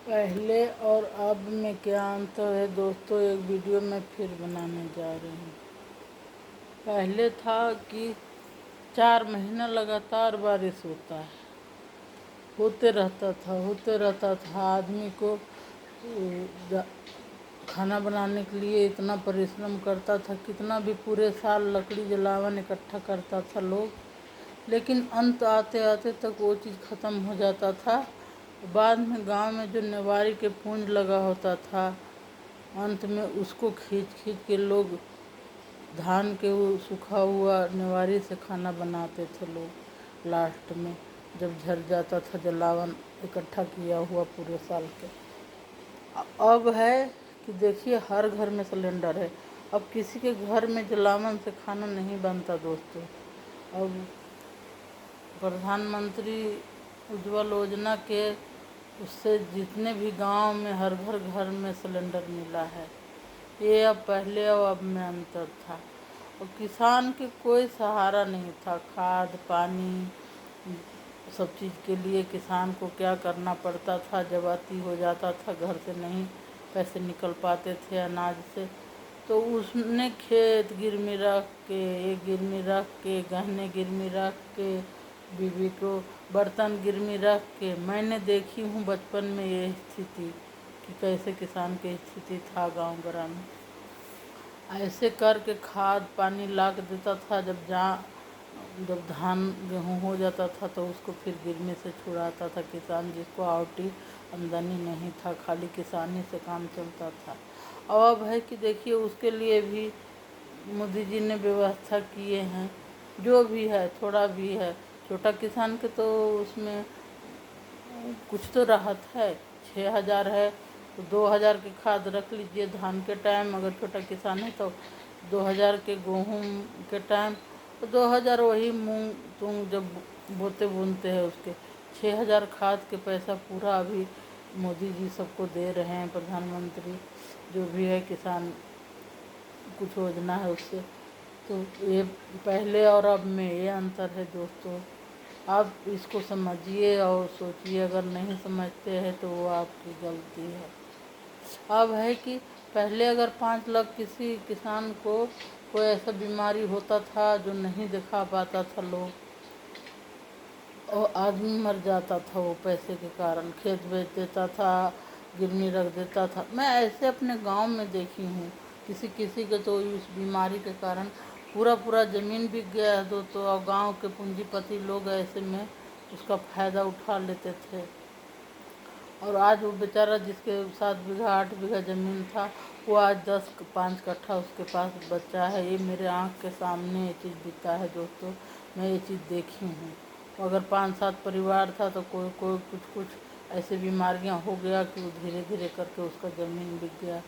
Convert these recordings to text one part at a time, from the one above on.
पहले और अब में क्या अंतर है दोस्तों, एक वीडियो में फिर बनाने जा रहे हैं। पहले था कि 4 महीना लगातार बारिश होते रहता था। आदमी को खाना बनाने के लिए इतना परिश्रम करता था, कितना भी पूरे साल लकड़ी जलावन इकट्ठा करता था लोग, लेकिन अंत आते आते तक वो चीज़ ख़त्म हो जाता था। बाद में गांव में जो नेवारी के पुंज लगा होता था, अंत में उसको खींच के लोग धान के वो सूखा हुआ नेवारी से खाना बनाते थे लोग। लास्ट में जब झड़ जाता था जलावन इकट्ठा किया हुआ पूरे साल के। अब है कि देखिए हर घर में सिलेंडर है। अब किसी के घर में जलावन से खाना नहीं बनता दोस्तों। अब प्रधानमंत्री उज्ज्वल योजना के उससे जितने भी गांव में हर घर में सिलेंडर मिला है। ये अब पहले और अब में अंतर था। और किसान के कोई सहारा नहीं था। खाद पानी सब चीज़ के लिए किसान को क्या करना पड़ता था। जब अति हो जाता था, घर से नहीं पैसे निकल पाते थे अनाज से, तो उसने खेत गिरवी रख के, एक गिरवी रख के, गहने गिरवी रख के, बीवी को बर्तन गिरवी रख के। मैंने देखी हूँ बचपन में ये स्थिति कि कैसे किसान की स्थिति था गांव ग्राम में। ऐसे करके खाद पानी ला के देता था। जब धान गेहूँ हो जाता था तो उसको फिर गिरने से छुड़ाता था किसान, जिसको आवटी आमदनी नहीं था, खाली किसानी से काम चलता था। और अब है कि देखिए उसके लिए भी मोदी जी ने व्यवस्था किए हैं। जो भी है थोड़ा भी है, छोटा किसान के तो उसमें कुछ तो राहत है। 6,000 है तो 2,000 की खाद रख लीजिए धान के टाइम, अगर छोटा किसान है तो 2,000 के गेहूँ के टाइम, तो 2,000 वही मूंग तूंग जब बोते बुनते हैं उसके। 6,000 खाद के पैसा पूरा अभी मोदी जी सबको दे रहे हैं, प्रधानमंत्री जो भी है किसान कुछ योजना है उससे। तो ये पहले और अब में ये अंतर है दोस्तों। आप इसको समझिए और सोचिए। अगर नहीं समझते हैं तो वो आपकी गलती है। अब है कि पहले अगर 5 लाख किसी किसान को कोई ऐसा बीमारी होता था जो नहीं दिखा पाता था लोग, और आदमी मर जाता था वो पैसे के कारण, खेत बेच देता था, गिरवी रख देता था। मैं ऐसे अपने गांव में देखी हूँ। किसी के तो इस बीमारी के कारण पूरा ज़मीन बिक गया है दोस्तों। और गांव के पूंजीपति लोग ऐसे में उसका फ़ायदा उठा लेते थे। और आज वो बेचारा जिसके 7 बीघा 8 बीघा ज़मीन था, वो आज 5 कट्ठा उसके पास बचा है। ये मेरे आँख के सामने ये चीज़ बिता है दोस्तों। मैं ये चीज़ देखी हूँ। अगर 5-7 परिवार था तो कोई कुछ ऐसे बीमारियाँ हो गया कि वो धीरे धीरे करके उसका ज़मीन बिक गया।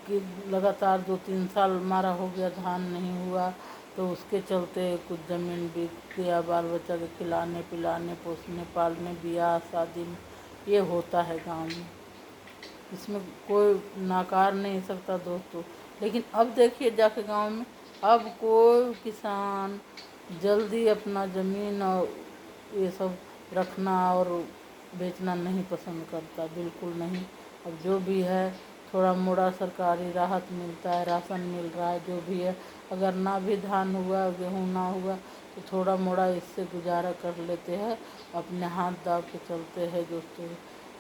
कि लगातार 2-3 साल मारा हो गया, धान नहीं हुआ, तो उसके चलते कुछ ज़मीन बिक गया। बाल बच्चा के खिलाने पिलाने पोसने पालने ब्याह शादी में ये होता है गांव में। इसमें कोई नकार नहीं सकता दोस्तों। लेकिन अब देखिए जाके गांव में, अब कोई किसान जल्दी अपना ज़मीन और ये सब रखना और बेचना नहीं पसंद करता, बिल्कुल नहीं। अब जो भी है थोड़ा मोड़ा सरकारी राहत मिलता है, राशन मिल रहा है, जो भी है। अगर ना भी धान हुआ गेहूँ ना हुआ तो थोड़ा मोड़ा इससे गुजारा कर लेते हैं, अपने हाथ दाब के चलते हैं दोस्तों।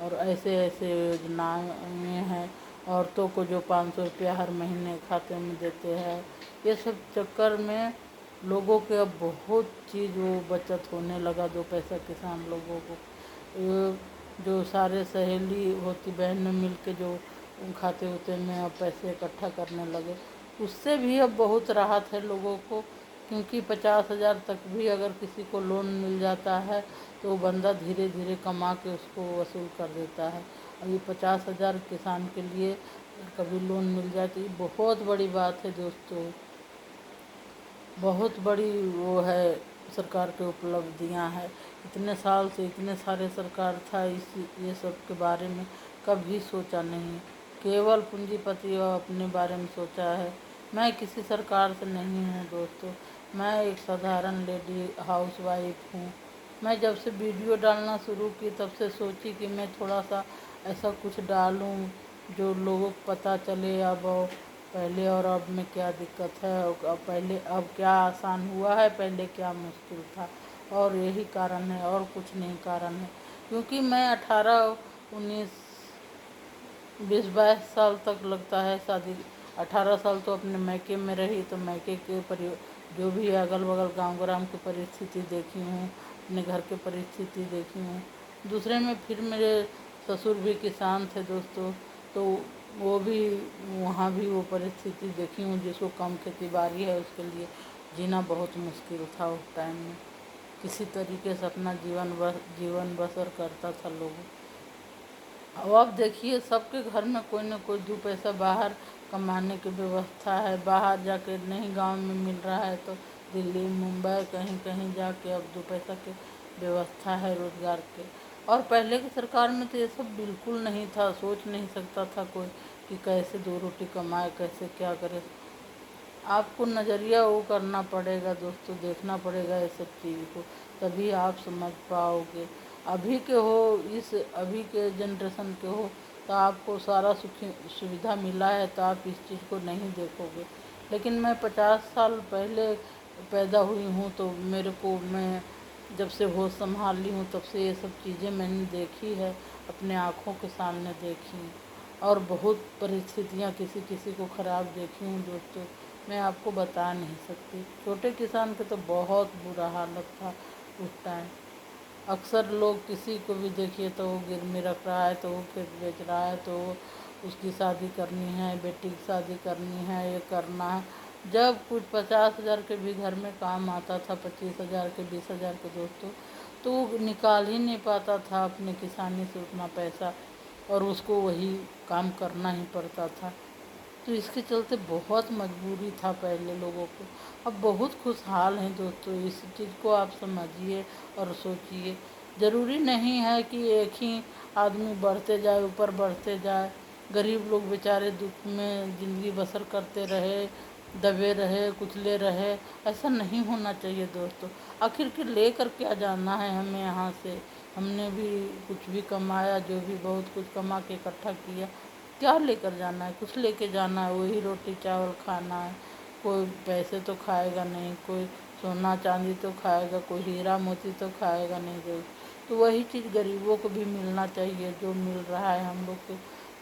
और ऐसे योजनाएँ हैं औरतों को जो 500 रुपया हर महीने खाते में देते हैं। ये सब चक्कर में लोगों के अब बहुत चीज़ वो बचत होने लगा। 2 पैसा किसान लोगों को जो सारे सहेली होती बहनें मिल के जो खाते होते में अब पैसे इकट्ठा करने लगे, उससे भी अब बहुत राहत है लोगों को। क्योंकि 50,000 तक भी अगर किसी को लोन मिल जाता है तो वो बंदा धीरे धीरे कमा के उसको वसूल कर देता है। अभी 50,000 किसान के लिए कभी लोन मिल जाए तो ये बहुत बड़ी बात है दोस्तों। बहुत बड़ी वो है सरकार की उपलब्धियां हैं। इतने साल से इतने सारे सरकार था, ये सब के बारे में कभी सोचा नहीं। केवल पूंजीपति और अपने बारे में सोचा है। मैं किसी सरकार से नहीं हूँ दोस्तों। मैं एक साधारण लेडी हाउस वाइफ हूँ। मैं जब से वीडियो डालना शुरू की तब से सोची कि मैं थोड़ा सा ऐसा कुछ डालूं जो लोगों को पता चले अब पहले और अब में क्या दिक्कत है, और अब पहले अब क्या आसान हुआ है, पहले क्या मुश्किल था। और यही कारण है, और कुछ नहीं कारण है। क्योंकि मैं 18 19 20 22 साल तक लगता है शादी, 18 साल तो अपने मैके में रही, तो मैके के जो भी अगल बगल गांव ग्राम की परिस्थिति देखी हूँ, अपने घर की परिस्थिति देखी हूँ। दूसरे में फिर मेरे ससुर भी किसान थे दोस्तों, तो वो भी वहाँ भी वो परिस्थिति देखी हूँ। जिसको कम खेती बाड़ी है उसके लिए जीना बहुत मुश्किल था उस टाइम में। किसी तरीके से अपना जीवन बसर करता था लोग। अब आप देखिए सबके घर में कोई ना कोई 2 पैसा बाहर कमाने की व्यवस्था है। बाहर जाके नहीं गांव में मिल रहा है तो दिल्ली मुंबई कहीं कहीं जाके अब 2 पैसा की व्यवस्था है रोजगार के। और पहले की सरकार में तो ये सब बिल्कुल नहीं था, सोच नहीं सकता था कोई कि कैसे 2 रोटी कमाए, कैसे क्या करे। आपको नज़रिया वो करना पड़ेगा दोस्तों, देखना पड़ेगा ये सब चीज़ को, तभी आप समझ पाओगे। अभी के हो, इस अभी के जनरेशन के हो, तो आपको सारा सुविधा मिला है तो आप इस चीज़ को नहीं देखोगे। लेकिन मैं 50 साल पहले पैदा हुई हूँ, तो मैं जब से होश संभाली हूँ तब से ये सब चीज़ें मैंने देखी है, अपने आँखों के सामने देखी। और बहुत परिस्थितियाँ किसी किसी को ख़राब देखी हूँ दोस्तों, मैं आपको बता नहीं सकती। छोटे किसान के तो बहुत बुरा हालत था उस टाइम। अक्सर लोग किसी को भी देखिए तो वो गिरवी रख रहा है, तो वो खेत बेच रहा है, तो उसकी शादी करनी है, बेटी की शादी करनी है, ये करना है। जब कुछ 50 हज़ार के भी घर में काम आता था, 25 हज़ार के 20 हज़ार के दोस्तों, तो वो निकाल ही नहीं पाता था अपने किसानी से उतना पैसा, और उसको वही काम करना ही पड़ता था। तो इसके चलते बहुत मजबूरी था पहले लोगों को। अब बहुत खुशहाल हैं दोस्तों, इस चीज़ को आप समझिए और सोचिए। ज़रूरी नहीं है कि एक ही आदमी बढ़ते जाए, ऊपर बढ़ते जाए। गरीब लोग बेचारे दुख में ज़िंदगी बसर करते रहे, दबे रहे, कुचले रहे। ऐसा नहीं होना चाहिए दोस्तों। आखिर के लेकर क्या जाना है हमें यहाँ से। हमने भी कुछ भी कमाया, जो भी बहुत कुछ कमा के इकट्ठा किया, क्या लेकर जाना है? कुछ लेके जाना है? वही रोटी चावल खाना है। कोई पैसे तो खाएगा नहीं, कोई सोना चांदी तो खाएगा, कोई हीरा मोती तो खाएगा नहीं दोस्त। तो वही चीज़ गरीबों को भी मिलना चाहिए जो मिल रहा है हम लोग को।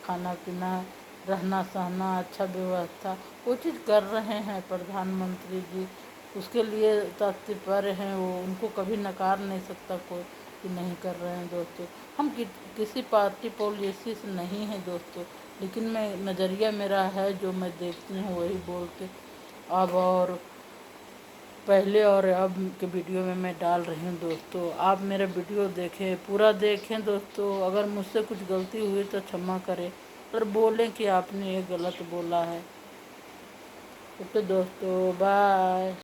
खाना पीना, रहना सहना, अच्छा व्यवस्था, वो चीज़ कर रहे हैं प्रधानमंत्री जी। उसके लिए तत्पर हैं वो, उनको कभी नकार नहीं सकता कोई कि नहीं कर रहे हैं दोस्तों। हम किसी पार्टी पॉलिसी से नहीं है दोस्तों, लेकिन मैं नज़रिया मेरा है जो मैं देखती हूँ वही बोल के अब और पहले और अब के वीडियो में मैं डाल रही हूँ दोस्तों। आप मेरा वीडियो देखें, पूरा देखें दोस्तों। अगर मुझसे कुछ गलती हुई तो क्षमा करें, और बोलें कि आपने ये गलत बोला है। ओके दोस्तों, बाय।